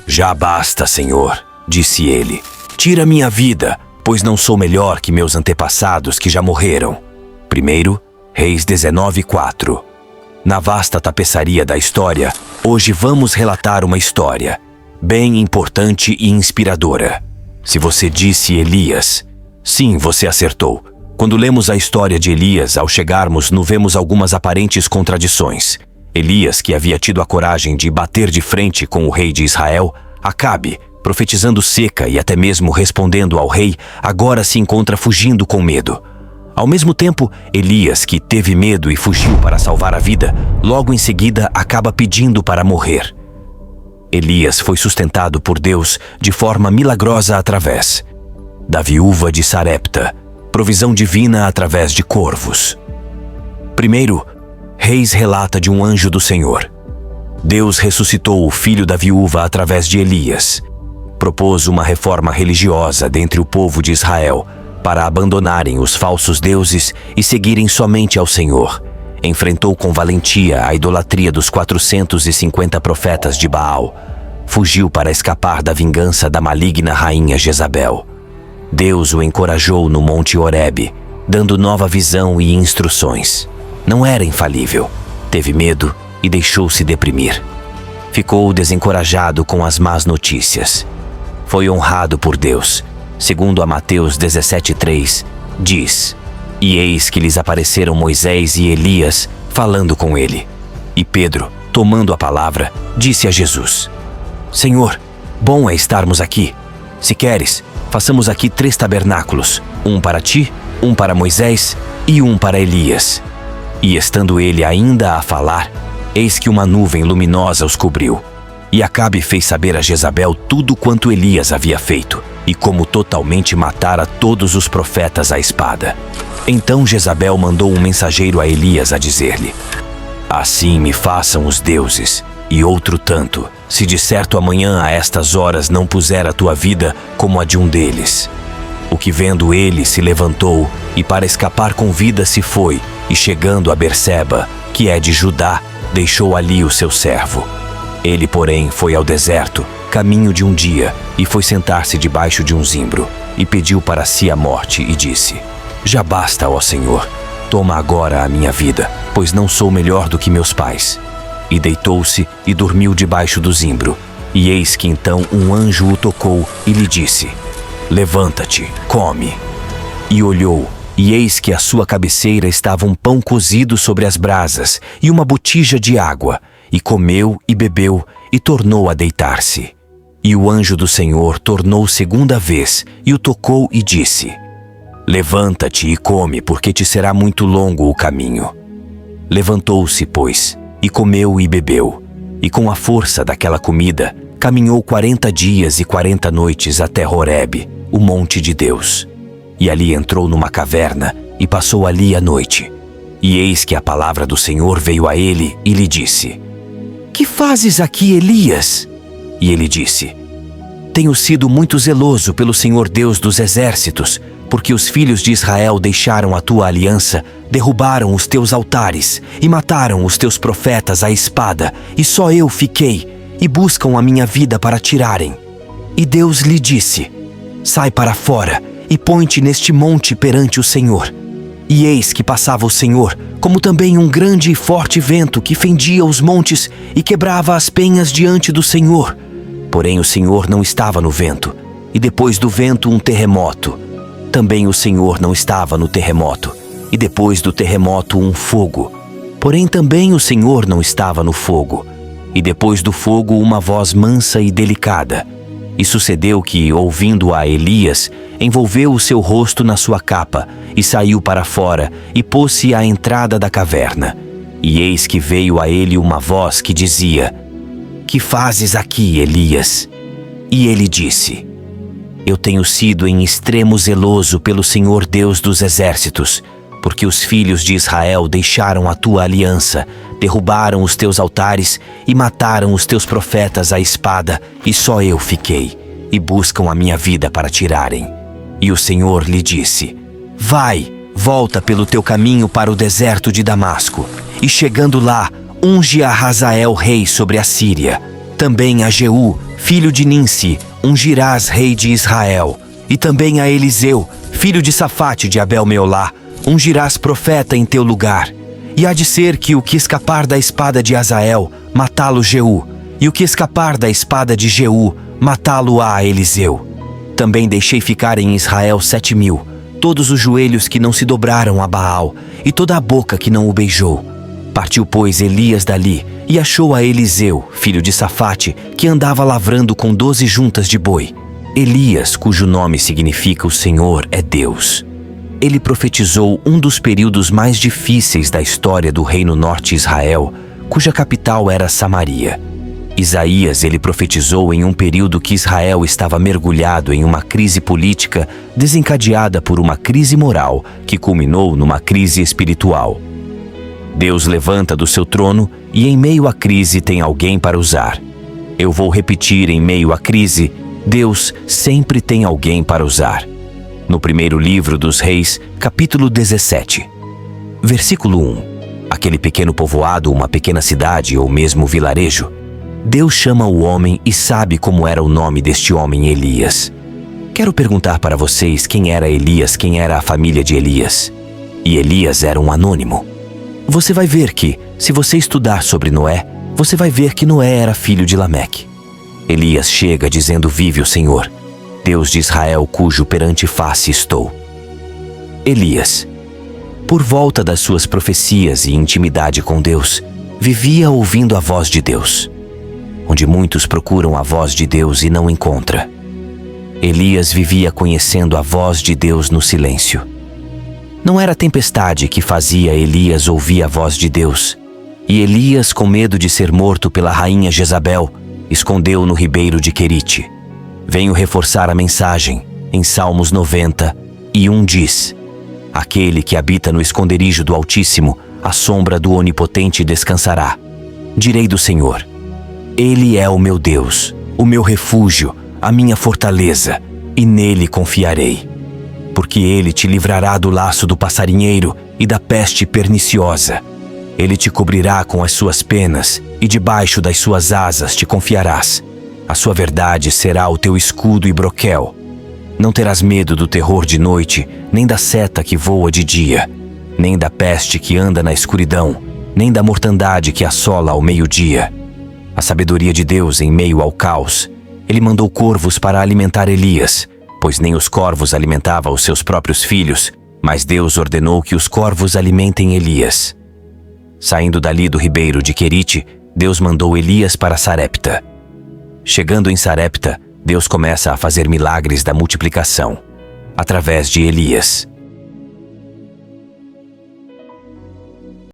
Já basta, Senhor, disse ele. Tira minha vida, pois não sou melhor que meus antepassados que já morreram. 1 Reis 19:4. Na vasta tapeçaria da história, hoje vamos relatar uma história bem importante e inspiradora. Se você disse Elias, sim, você acertou. Quando lemos a história de Elias, ao chegarmos, vemos algumas aparentes contradições. Elias, que havia tido a coragem de bater de frente com o rei de Israel, Acabe, profetizando seca e até mesmo respondendo ao rei, agora se encontra fugindo com medo. Ao mesmo tempo, Elias, que teve medo e fugiu para salvar a vida, logo em seguida acaba pedindo para morrer. Elias foi sustentado por Deus de forma milagrosa através da viúva de Sarepta, provisão divina através de corvos. 1 Reis relata de um anjo do Senhor. Deus ressuscitou o filho da viúva através de Elias. Propôs uma reforma religiosa dentre o povo de Israel para abandonarem os falsos deuses e seguirem somente ao Senhor. Enfrentou com valentia a idolatria dos 450 profetas de Baal. Fugiu para escapar da vingança da maligna rainha Jezabel. Deus o encorajou no Monte Horebe, dando nova visão e instruções. Não era infalível. Teve medo e deixou-se deprimir. Ficou desencorajado com as más notícias. Foi honrado por Deus. Segundo a Mateus 17:3, diz: E eis que lhes apareceram Moisés e Elias, falando com ele. E Pedro, tomando a palavra, disse a Jesus: Senhor, bom é estarmos aqui. Se queres, façamos aqui 3 tabernáculos, um para ti, um para Moisés e um para Elias. E estando ele ainda a falar, eis que uma nuvem luminosa os cobriu. E Acabe fez saber a Jezabel tudo quanto Elias havia feito, e como totalmente matara todos os profetas à espada. Então Jezabel mandou um mensageiro a Elias a dizer-lhe: Assim me façam os deuses, e outro tanto, se de certo amanhã a estas horas não puser a tua vida como a de um deles. O que vendo ele se levantou, e para escapar com vida se foi, e chegando a Berseba, que é de Judá, deixou ali o seu servo. Ele, porém, foi ao deserto, caminho de um dia, e foi sentar-se debaixo de um zimbro, e pediu para si a morte, e disse: Já basta, ó Senhor, toma agora a minha vida, pois não sou melhor do que meus pais. E deitou-se e dormiu debaixo do zimbro. E eis que então um anjo o tocou e lhe disse: Levanta-te, come. E olhou, e eis que à sua cabeceira estava um pão cozido sobre as brasas e uma botija de água. E comeu e bebeu e tornou a deitar-se. E o anjo do Senhor tornou segunda vez e o tocou e disse: Levanta-te e come, porque te será muito longo o caminho. Levantou-se, pois, e comeu e bebeu. E com a força daquela comida, caminhou 40 dias e 40 noites até Horebe, o monte de Deus. E ali entrou numa caverna e passou ali a noite. E eis que a palavra do Senhor veio a ele e lhe disse: Que fazes aqui, Elias? E ele disse: Tenho sido muito zeloso pelo Senhor Deus dos exércitos, porque os filhos de Israel deixaram a tua aliança, derrubaram os teus altares e mataram os teus profetas à espada, e só eu fiquei, e buscam a minha vida para tirarem. E Deus lhe disse: Sai para fora e põe-te neste monte perante o Senhor. E eis que passava o Senhor, como também um grande e forte vento que fendia os montes e quebrava as penhas diante do Senhor. Porém o Senhor não estava no vento, e depois do vento um terremoto. Também o Senhor não estava no terremoto, e depois do terremoto um fogo. Porém também o Senhor não estava no fogo, e depois do fogo uma voz mansa e delicada. E sucedeu que, ouvindo a Elias, envolveu o seu rosto na sua capa, e saiu para fora, e pôs-se à entrada da caverna. E eis que veio a ele uma voz que dizia: Que fazes aqui, Elias? E ele disse: Eu tenho sido em extremo zeloso pelo Senhor Deus dos exércitos, porque os filhos de Israel deixaram a tua aliança, derrubaram os teus altares e mataram os teus profetas à espada, e só eu fiquei, e buscam a minha vida para tirarem. E o Senhor lhe disse: Vai, volta pelo teu caminho para o deserto de Damasco, e chegando lá, unge a Hazael rei sobre a Síria. Também a Jeú, filho de Ninsi, ungirás rei de Israel. E também a Eliseu, filho de Safate de Abel-Meolá, ungirás profeta em teu lugar. E há de ser que o que escapar da espada de Azael, matá-lo Jeú, e o que escapar da espada de Jeú, matá-lo-á Eliseu. Também deixei ficar em Israel 7.000, todos os joelhos que não se dobraram a Baal, e toda a boca que não o beijou. Partiu, pois, Elias dali, e achou a Eliseu, filho de Safate, que andava lavrando com 12 juntas de boi. Elias, cujo nome significa o Senhor é Deus. Ele profetizou um dos períodos mais difíceis da história do Reino Norte Israel, cuja capital era Samaria. Isaías, ele profetizou em um período que Israel estava mergulhado em uma crise política desencadeada por uma crise moral que culminou numa crise espiritual. Deus levanta do seu trono e em meio à crise tem alguém para usar. Eu vou repetir: em meio à crise, Deus sempre tem alguém para usar. No primeiro livro dos Reis, capítulo 17. Versículo 1. Aquele pequeno povoado, uma pequena cidade ou mesmo vilarejo, Deus chama o homem e sabe como era o nome deste homem, Elias. Quero perguntar para vocês quem era Elias, quem era a família de Elias. E Elias era um anônimo. Você vai ver que, se você estudar sobre Noé, você vai ver que Noé era filho de Lameque. Elias chega dizendo: vive o Senhor, Deus de Israel, cujo perante face estou. Elias, por volta das suas profecias e intimidade com Deus, vivia ouvindo a voz de Deus, onde muitos procuram a voz de Deus e não encontram. Elias vivia conhecendo a voz de Deus no silêncio. Não era a tempestade que fazia Elias ouvir a voz de Deus, e Elias, com medo de ser morto pela rainha Jezabel, escondeu no ribeiro de Querite. Venho reforçar a mensagem. Em Salmos 90:1 diz: aquele que habita no esconderijo do Altíssimo, à sombra do Onipotente descansará. Direi do Senhor: Ele é o meu Deus, o meu refúgio, a minha fortaleza, e nele confiarei. Porque ele te livrará do laço do passarinheiro e da peste perniciosa. Ele te cobrirá com as suas penas, e debaixo das suas asas te confiarás. A sua verdade será o teu escudo e broquel. Não terás medo do terror de noite, nem da seta que voa de dia, nem da peste que anda na escuridão, nem da mortandade que assola ao meio-dia. A sabedoria de Deus em meio ao caos. Ele mandou corvos para alimentar Elias, pois nem os corvos alimentavam os seus próprios filhos, mas Deus ordenou que os corvos alimentem Elias. Saindo dali do ribeiro de Querite, Deus mandou Elias para Sarepta. Chegando em Sarepta, Deus começa a fazer milagres da multiplicação, através de Elias.